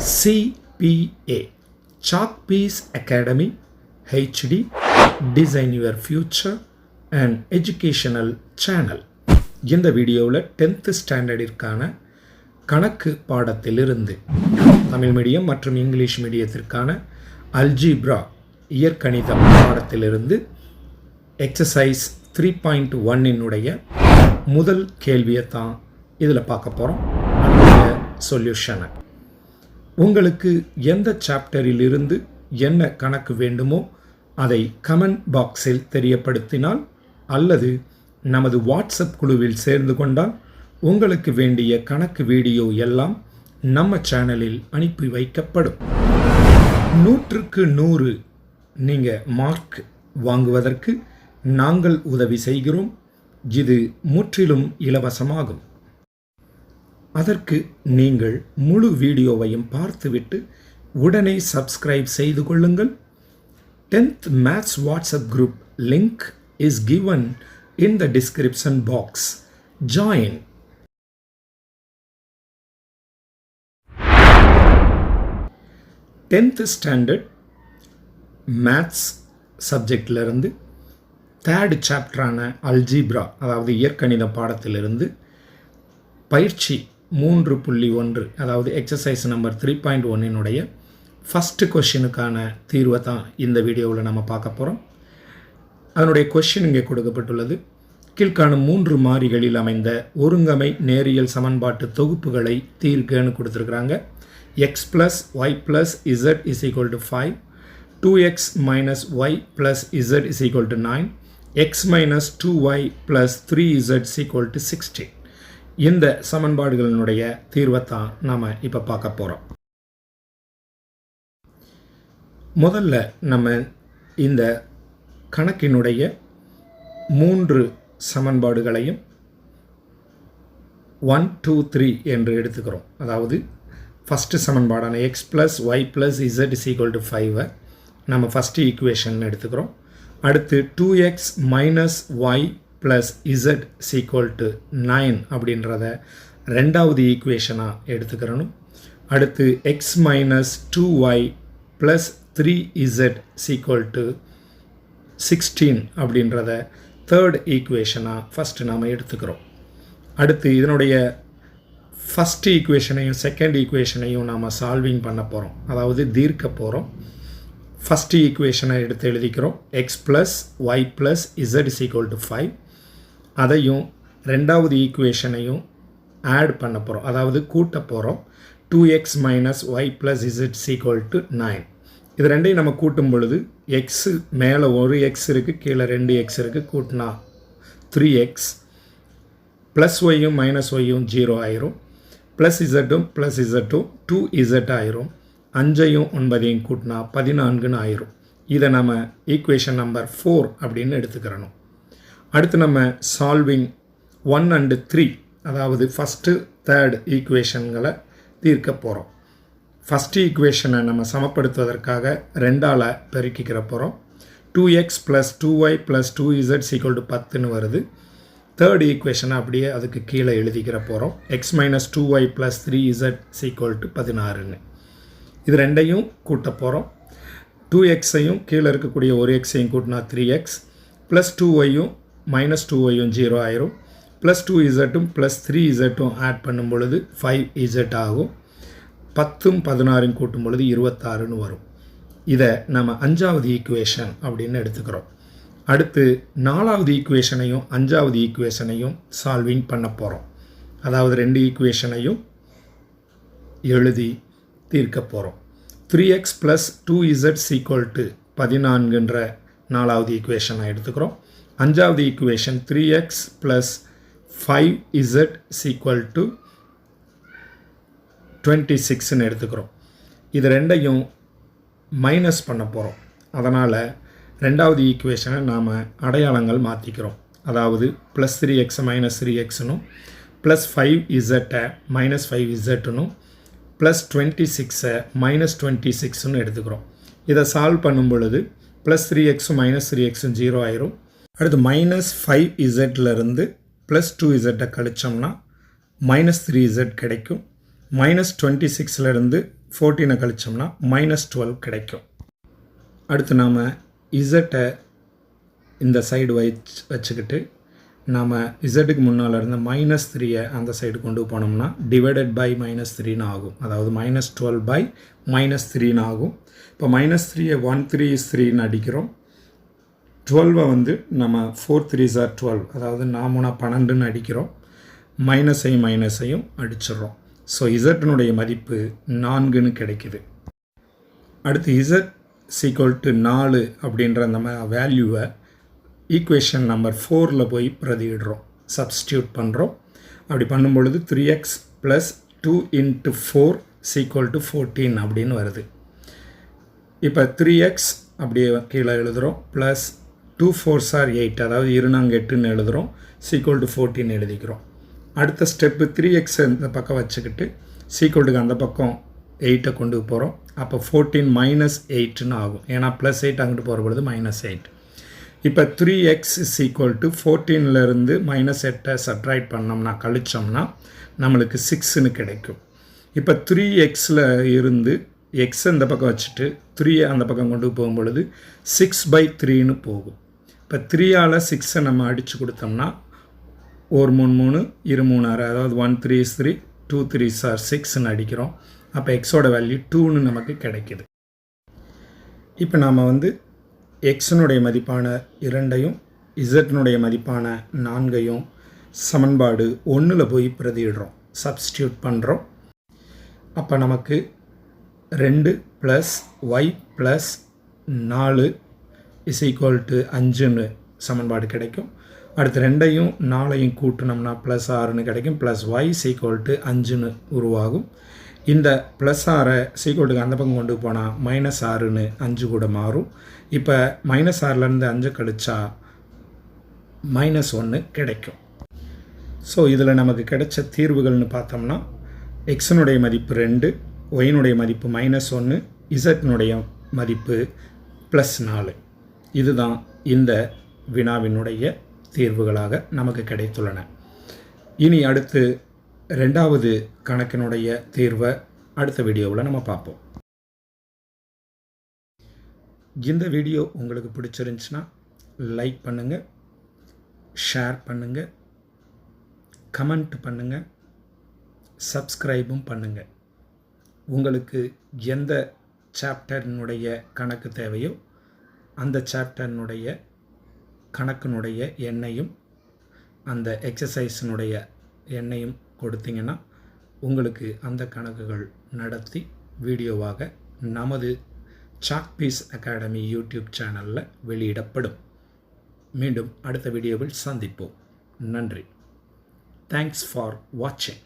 CPA Chalk Piece Academy HD Design Your Future and Educational Channel. இந்த வீடியோவில் 10th ஸ்டாண்டர்டிற்கான கணக்கு பாடத்திலிருந்து Tamil medium மற்றும் English மீடியத்திற்கான algebra இயற்கணிதம் பாடத்திலிருந்து எக்ஸசைஸ் 3.1 முதல் கேள்வியை தான் இதில் பார்க்க போகிறோம். அதனுடைய சொல்யூஷனை உங்களுக்கு எந்த சாப்டரில் இருந்து என்ன கணக்கு வேண்டுமோ அதை கமெண்ட் பாக்ஸில் தெரியப்படுத்தினால் அல்லது நமது வாட்ஸ்அப் குழுவில் சேர்ந்து கொண்டால் உங்களுக்கு வேண்டிய கணக்கு வீடியோ எல்லாம் நம்ம சேனலில் அனுப்பி வைக்கப்படும். 100க்கு 100 நீங்கள் மார்க் வாங்குவதற்கு நாங்கள் உதவி செய்கிறோம். இது முற்றிலும் இலவசமாகும். அதற்கு நீங்கள் முழு வீடியோவையும் பார்த்துவிட்டு உடனே சப்ஸ்கிரைப் செய்து கொள்ளுங்கள். 10th Maths WhatsApp group link is given in the description box. Join. Tenth standard Maths சப்ஜெக்டிலிருந்து தேர்ட் சாப்டரான அல்ஜீப்ரா அதாவது இயற்கணித பாடத்திலிருந்து பயிற்சி 3.1 அதாவது எக்ஸசைஸ் நம்பர் 3.1 ஃபஸ்ட்டு கொஷினுக்கான தீர்வை தான் இந்த வீடியோவில் நம்ம பார்க்க போகிறோம். அதனுடைய கொஷின் இங்கே கொடுக்கப்பட்டுள்ளது. கீழ்காணும் 3 மாறிகளில் அமைந்த ஒருங்கமை நேரியல் சமன்பாட்டு தொகுப்புகளை தீர்க்கன்னு கொடுத்துருக்குறாங்க. x + y + z = 5, 2x - y + z = 9, x - 2y + 3z = 16. இந்த சமன்பாடுகளினுடைய தீர்வை தான் நாம் இப்போ பார்க்க போகிறோம். முதல்ல நம்ம இந்த கணக்கினுடைய 3 சமன்பாடுகளையும் 1, 2, 3 என்று எடுத்துக்கிறோம். அதாவது ஃபஸ்ட்டு சமன்பாடான x + y + z = 5 நம்ம ஃபஸ்ட்டு ஈக்குவேஷன் எடுத்துக்கிறோம். அடுத்து 2x - y + z = 9 அப்படின்றத ரெண்டாவது ஈக்குவேஷனாக எடுத்துக்கிறணும். அடுத்து x - 2y + 3z = 16 அப்படின்றத தேர்ட் ஈக்குவேஷனாக ஃபஸ்ட்டு நாம் எடுத்துக்கிறோம். அடுத்து இதனுடைய ஃபஸ்ட் ஈக்குவேஷனையும் செகண்ட் ஈக்குவேஷனையும் நாம் சால்விங் பண்ண போகிறோம், அதாவது தீர்க்க போகிறோம். ஃபஸ்ட்டு ஈக்குவேஷனை எடுத்து எழுதிக்கிறோம். x + y + z = 5. அதையும் ரெண்டாவது ஈக்குவேஷனையும் ஆட் பண்ண போகிறோம், அதாவது கூட்ட போகிறோம். 2x - y + z = 9. இது ரெண்டையும் நம்ம கூட்டும் பொழுது எக்ஸு மேலே ஒரு எக்ஸ் இருக்குது, கீழே 2 எக்ஸ் இருக்குது. கூட்டினா 3x ப்ளஸ் ஒய்யும் மைனஸ் ஒய்யும் 0 ஆயிரும். ப்ளஸ் இசட்டும் 2z ஆயிரும். 5ஐயும் 9ஐயும் கூட்டினா 14ன்னு ஆயிரும். இதை நம்ம ஈக்குவேஷன் நம்பர் 4 அப்படின்னு எடுத்துக்கிறணும். அடுத்து நம்ம சால்விங் 1 and 3 அதாவது ஃபஸ்ட்டு தேர்ட் ஈக்குவேஷன்களை தீர்க்க போகிறோம். ஃபஸ்ட்டு ஈக்குவேஷனை நம்ம சமப்படுத்துவதற்காக 2ஆல் பெருக்கிக்கிற போகிறோம். 2x + 2y + 2z = 10ன்னு வருது. தேர்ட் ஈக்குவேஷனை அப்படியே அதுக்கு கீழே எழுதிக்கிற போகிறோம். x - 2y + 3z = 16ன்னு. இது ரெண்டையும் கூட்ட போகிறோம். 2xஐயும் கீழே இருக்கக்கூடிய ஒரு எக்ஸையும் கூட்டினா 3x ப்ளஸ் 2yயும் மைனஸ் 2yயும் 0 ஆயிரும். ப்ளஸ் 2zட்டும் ப்ளஸ் 3zட்டும் ஆட் பண்ணும் பொழுது 5z ஆகும். 10ம் 16ம் கூட்டும் பொழுது 26ன்னு வரும். இதை நம்ம 5ஆவது ஈக்குவேஷன் அப்படின்னு எடுத்துக்கிறோம். அடுத்து 4ஆவது ஈக்குவேஷனையும் 5ஆவது ஈக்குவேஷனையும் சால்விங் பண்ண போகிறோம். அதாவது 2 ஈக்குவேஷனையும் எழுதி தீர்க்க போகிறோம். 3x + 2z = 14ன்ற 4ஆவது ஈக்குவேஷனை எடுத்துக்கிறோம். 5ஆவது ஈக்குவேஷன் 3x + 5z = 26ன்னு எடுத்துக்கிறோம். இது ரெண்டையும் மைனஸ் பண்ண போகிறோம். அதனால் ரெண்டாவது ஈக்குவேஷனை நாம் அடையாளங்கள் மாற்றிக்கிறோம். அதாவது ப்ளஸ் 3x - 3xனும் ப்ளஸ் 5zஐ -5zனும் ப்ளஸ் 26ஐ -26ன்னு எடுத்துக்கிறோம். இதை சால்வ் பண்ணும் பொழுது ப்ளஸ் 3x - 3x 0 ஆயிரும். அடுத்து -5zலேருந்து ப்ளஸ் 2zஐ கழிச்சோம்னா -3z கிடைக்கும். -26லேருந்து 14 கழிச்சோம்னா -12 கிடைக்கும். அடுத்து நாம் இசட்டை இந்த சைடு வச்சுக்கிட்டு நாம் இசட்டுக்கு முன்னால் இருந்த -3 அந்த சைடு கொண்டு போனோம்னா டிவைடட் பை -3 ஆகும். அதாவது -12 பை -3 ஆகும். இப்போ -3 1 3 is 3 அடிக்கிறோம். 12 வந்து நம்ம 4 3s are 12, அதாவது 4 12 அடிக்கிறோம். மைனஸையும் அடிச்சிடறோம். ஸோ இசட்டினுடைய மதிப்பு 4 கிடைக்குது. அடுத்து இசட் = 4 அப்படின்ற நம்ம வேல்யூவை ஈக்குவேஷன் நம்பர் 4 போய் பிரதியிடுறோம், சப்ஸ்டியூட் பண்ணுறோம். அப்படி பண்ணும் பொழுது 3x + 2 × 4 = 14 அப்படின்னு வருது. இப்போ 3x அப்படியே கீழே எழுதுகிறோம், ப்ளஸ் 2 4s are 8, அதாவது 2×8 எழுதுகிறோம், =14 எழுதிக்கிறோம். அடுத்த ஸ்டெப்பு 3x இந்த பக்கம் வச்சுக்கிட்டு = அந்த பக்கம் 8 கொண்டு போகிறோம். அப்போ 14 - 8 ஆகும். ஏன்னா +8 அங்கிட்டு போகிற பொழுது -8. இப்போ 3x = 14லேருந்து -8 சப்ட்ராக்ட் பண்ணோம்னா கழிச்சோம்னா நம்மளுக்கு 6 கிடைக்கும். இப்போ 3xல் இருந்து x இந்த பக்கம் வச்சுட்டு 3 அந்த பக்கம் கொண்டு போகும் பொழுது 6/3 போகும். இப்போ 3ஆல் 6 நம்ம அடித்து கொடுத்தோம்னா 1 3 3 2 3 6, அதாவது 1 3 is 3 2 3s are 6 அடிக்கிறோம். அப்போ எக்ஸோட வேல்யூ 2 நமக்கு கிடைக்கிது. இப்போ நாம் வந்து எக்ஸினுடைய மதிப்பான 2ஐயும் இசட்னுடைய மதிப்பான 4ஐயும் சமன்பாடு 1 போய் பிரதியிடுறோம், சப்ஸ்டியூட் பண்ணுறோம். அப்போ நமக்கு 2 + y + 4 = 5ன்னு சமன்பாடு கிடைக்கும். அடுத்து 2ஐயும் 4ஐயும் கூட்டினோம்னா +6ன்னு கிடைக்கும். ப்ளஸ் y = 5ன்னு உருவாகும். இந்த +6 = அந்த பக்கம் கொண்டு போனால் -6ன்னு 5 கூட மாறும். இப்போ -6லேருந்து 5 கழிச்சா -1 கிடைக்கும். ஸோ இதில் நமக்கு கிடைச்ச தீர்வுகள்னு பார்த்தோம்னா எக்ஸினுடைய மதிப்பு 2, ஒயினுடைய மதிப்பு -1, இசட்னுடைய மதிப்பு +4. இதுதான் இந்த வினாவினுடைய தீர்வுகளாக நமக்கு கிடைத்துள்ளன. இனி அடுத்து 2வது கணக்கினுடைய தீர்வை அடுத்த வீடியோவில் நம்ம பார்ப்போம். இந்த வீடியோ உங்களுக்கு பிடிச்சிருந்துச்சுன்னா லைக் பண்ணுங்கள், ஷேர் பண்ணுங்கள், கமெண்ட் பண்ணுங்கள், சப்ஸ்கிரைபும் பண்ணுங்கள். உங்களுக்கு எந்த சாப்டர்னுடைய கணக்கு தேவையோ அந்த சாப்டர்னுடைய கணக்கினுடைய எண்ணையும் அந்த எக்ஸசைஸினுடைய எண்ணையும் கொடுத்தீங்கன்னா உங்களுக்கு அந்த கணக்குகள் நடத்தி வீடியோவாக நமது சாக்பீஸ் அகாடமி யூடியூப் சேனலில் வெளியிடப்படும். மீண்டும் அடுத்த வீடியோவில் சந்திப்போம். நன்றி. தேங்க்ஸ் ஃபார் வாட்சிங்.